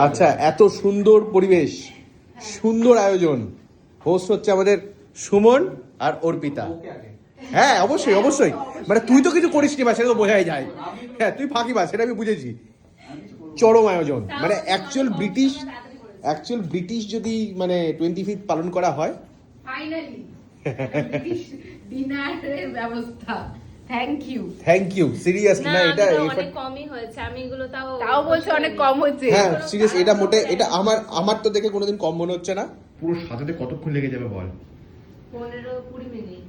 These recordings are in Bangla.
আচ্ছা, এত সুন্দর পরিবেশ, সুন্দর আয়োজন, হোস্ট হচ্ছে আমাদের সুমন আর অর্পিতা। হ্যাঁ অবশ্যই অবশ্যই, মানে তুই তো কিছু করিস নি বা সেটা তো বোঝাই যায়। হ্যাঁ তুই ফাঁকি বা সেটা আমি বুঝেছি। চরম আয়োজন, মানে অ্যাকচুয়াল ব্রিটিশ যদি মানে 25th পালন করা হয়। ফাইনালি ব্রিটিশ ডিনারের ব্যবস্থা। Thank you seriously. না এটা অনেক কমই হয়েছে, আমি এগুলো তাও বলছো অনেক কম হচ্ছে। হ্যাঁ সিরিয়াস, এটা মোটে, এটা আমার তো দেখে কোনোদিন কম মনে হচ্ছে না। পুরো সাজাতে কতক্ষণ লেগে যাবে বল? 15-20 মিনিট।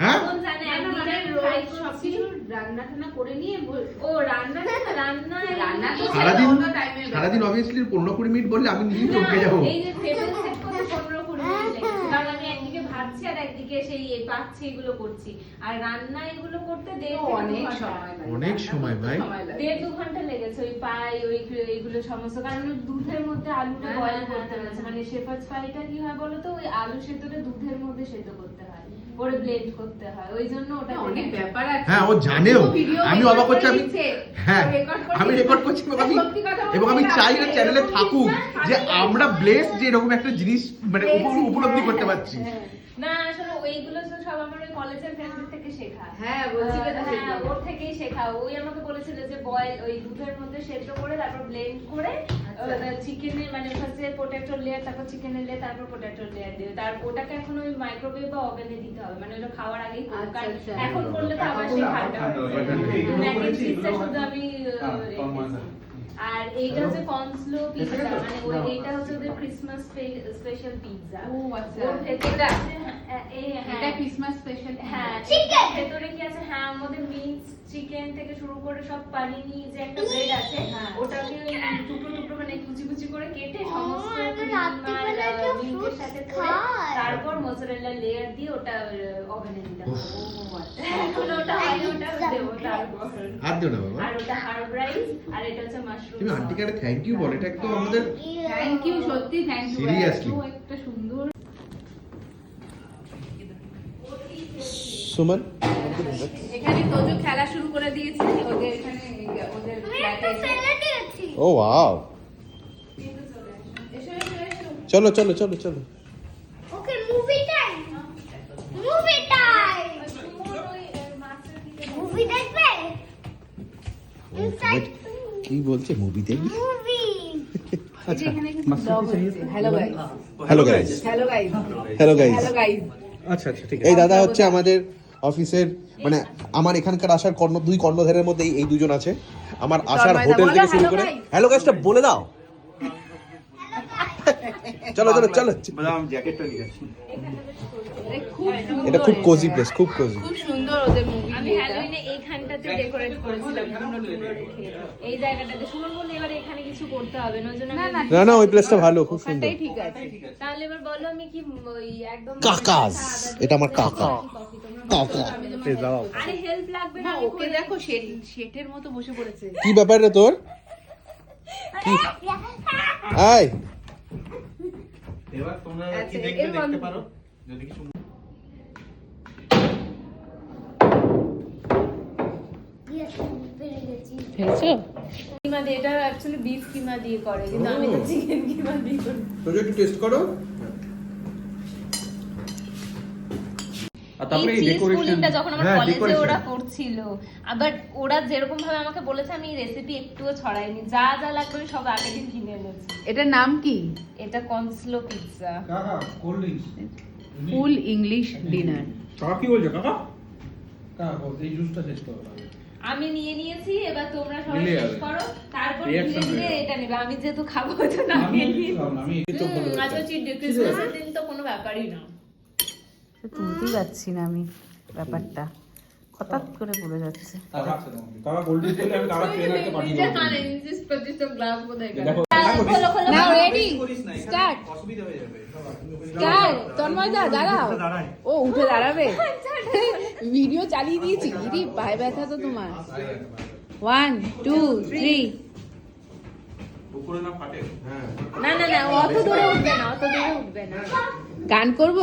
হ্যাঁ কোন জানে একদিনের ফ্রাই সবকিছু রান্না টান্না করে নিয়ে ও রান্না তো সারাদিন অবভিয়াসলি 15-20 মিনিট বললে আমি নিজেই চমকে যাবো। এই যে টেবিল সেট করতে 15-20 মিনিট লেগেছে, কারণ আমি একদিকে ভাজছি আর একদিকে সেই পাচ্ছি এগুলো করছি, আর রান্না এগুলো করতে অনেক সময় ভাই, 1.5-2 ঘন্টা লেগেছে। ওই পাই এইগুলো সমস্ত, কারণ দুধের মধ্যে আলুটা বয়েল করতে হয়েছে। মানে শেফার্ডস পাইটা কি হয় বলো তো, ওই আলু সেদ্ধটা দুধের মধ্যে সেদ্ধ করতে হয়, পরে ব্লেন্ড করতে হয়, ওই জন্য ওটা অনেক ব্যাপার আছে। হ্যাঁ ও জানেও, আমি অবাক হচ্ছি। আমি রেকর্ড করছি এবং আমি চাই না চ্যানেলে থাকুক, যে আমরা ব্লেস যে এরকম একটা জিনিস মানে উপলব্ধি করতে পারছি। না আসলে ওইগুলো তো সব আমার ওই কলেজের ফ্রেন্ডদের থেকে শেখা। হ্যাঁ বলছি ওর থেকেই শেখা। ওই আমাকে বলেছিল যে বয়েল ওই দুধের মধ্যে সেদ্ধ করে তারপর ব্লেন্ড করে চিকেনের মানে ফার্স্টে পটেটো লেয়ার, তারপর চিকেনের লেয়ার, তারপর পটেটো লেয়ার দিও। তারপর ওটাকে এখন ওই মাইক্রোওয়েভ বা ওভেনে দিতে হবে, মানে ওটা খাওয়ার আগেই। কারণ এখন করলে তো আবার সেই ঠান্ডা হবে। শুধু আমি আর এইটা হচ্ছে কনস্লো পিৎজা, মানে এইটা হচ্ছে ওদের ক্রিসমাস স্পেশাল পিৎজা। ও আচ্ছা, ওর ভেতরে আছে এটা ক্রিসমাস স্পেশাল। হ্যাঁ ভেতরে কি আছে, হ্যাঁ আমাদের মিক্স চিকেন থেকে শুরু করে সব পানিনি যে একটা ব্রেড আছে, ওটাকে ওই টুকরো টুকরো মানে কুচি কুচি করে কেটে সমস্ত মিল্কের সাথে করে তারপর মোজারেলা লেয়ার দিয়ে ওটা ওভেনে দিতে হবে। ওটা হয় ওটা দেবো তারপর। আর দিও না বাবা। আর ওটা হার্ব রাইস, আর এটা হচ্ছে মাশরুম। তুমি আন্টিকে একটা থ্যাংক ইউ বল, এটা একদম আমাদের থ্যাংক ইউ, সত্যি থ্যাংক ইউ। Seriously. একটা সুন্দর সুমন। এখানে তোজো খেলা শুরু করে দিয়েছে ওদের এখানে, ওদের ফ্ল্যাটে। ও ওয়াও, চলো চলো চলো চলো। ওকে মুভি টাইম মুভি দেখবে কি বলছে মুভি দেখবি? মুভি আচ্ছা hello guys, hello guys, hello guys, hello guys. Hello guys. আচ্ছা আচ্ছা ঠিক আছে। এই দাদা হচ্ছে আমাদের অফিসের, মানে আমার এখানকার আসার দুই কর্ণধারের মধ্যে এই দুজন আছে। আমার আসার হোটেল থেকে শুরু করে হ্যালো গাইসটা বলে দাও। চলো চলো চলো, জ্যাকেটটা দিয়ে আসি। এটা খুব কোজি প্লেস, খুব কোজি। খুব সুন্দর ওদের মুভি। আমি হ্যালোইনে এইখানটাতে ডেকোরেট করেছিলাম টুকরো টুকরো রেখে, এই জায়গাটাতে। সুমন বলল এবার এখানে কিছু করতে হবে না, ওই জন্য না না ওই প্লেসটা ভালো, খুব সুন্দর। ওখানটাই ঠিক আছে। তাহলে এবার বলো আমি কি ওই একদম কাকাজ, এটা আমার কাকা। কাকা আরে হেল্প লাগবে না, না, ওকে দেখো শেটের মতো বসে পড়েছে। কি ব্যাপার রে তোর? আয় এবার তোমরা কি দেখবে দেখতে পারো, যদি কিছু খেয়েছো? কিমা দিয়ে, এটা অ্যাকচুয়ালি বিফ কিমা দিয়ে করে, কিন্তু আমি তো চিকেন কিমা দিয়ে করি। তো একটু টেস্ট করো। আর তারপরে এই ডেকোরেশন, যখন আমার কলেজে ওরা করছিল, আবার ওরা যেরকম ভাবে আমাকে বলেছে আমি রেসিপি একটুও ছড়াইনি, যা যা লাগবে সব আগের দিন কিনে এনেছি। এটার নাম কি? এটা কনস্লো পিৎজা। কাকা কোল্ড ড্রিঙ্কস, ফুল ইংলিশ ডিনার। কাকা কি বলছো কাকা? কাকা এই জুসটা শেষ করো আগে। আমি নিয়ে নিয়েছি, এবার তোমরা সবাই মিলে শেষ যাবে। করো, তারপর Reaction ধীরে ধীরে হয়ে যাবে। এটা নেবে। আমি যেহেতু খাবো তো না আমি নিয়ে আমি তো বলে আচ্ছা ক্রিসমাসের দিন তো কোনো ব্যাপারই না। তুলতেই পারছি না আমি ব্যাপারটা, হঠাৎ করে পড়ে যাচ্ছে। কাকা কোল্ড ড্রিঙ্কস বলে আমি কাকা ট্রেনারকে পাঠিয়ে দেব। দেখো নাও রেডি স্টার্ট। অসুবিধা হয়ে যাবে। স্টার্ট। তন্ময় দা দাঁড়াও। ও উঠে দাঁড়াবে? ভিডিও চালিয়ে দিয়েছি। ইরি পায়ে ব্যথা তো তোমার। 1 2 3। উপরে না ফাটে। হ্যাঁ না না না, অত দূরে উঠবে না, অত দূরে উঠবে না। গান করব?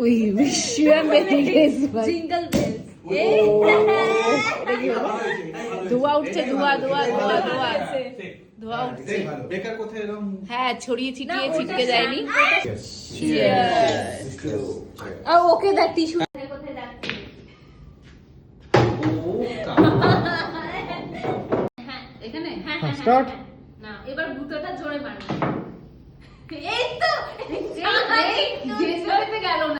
We wish you a merry Christmas. Jingle bells. ধোয়া উঠছে, ধোয়া ধোয়া ধোয়া ধোয়া। ধোয়া উঠছে বেকার কোথায় এরকম হ্যাঁ ছড়িয়ে ছিটিয়ে না, ছিটকে ওটা যায়নি ওকে দেখ টিস্যু কোথায় যাচ্ছে হ্যাঁ এখানে হ্যাঁ হ্যাঁ Start. না এবার গুঁতোটা জোরে মারবে এই তো যে গেল না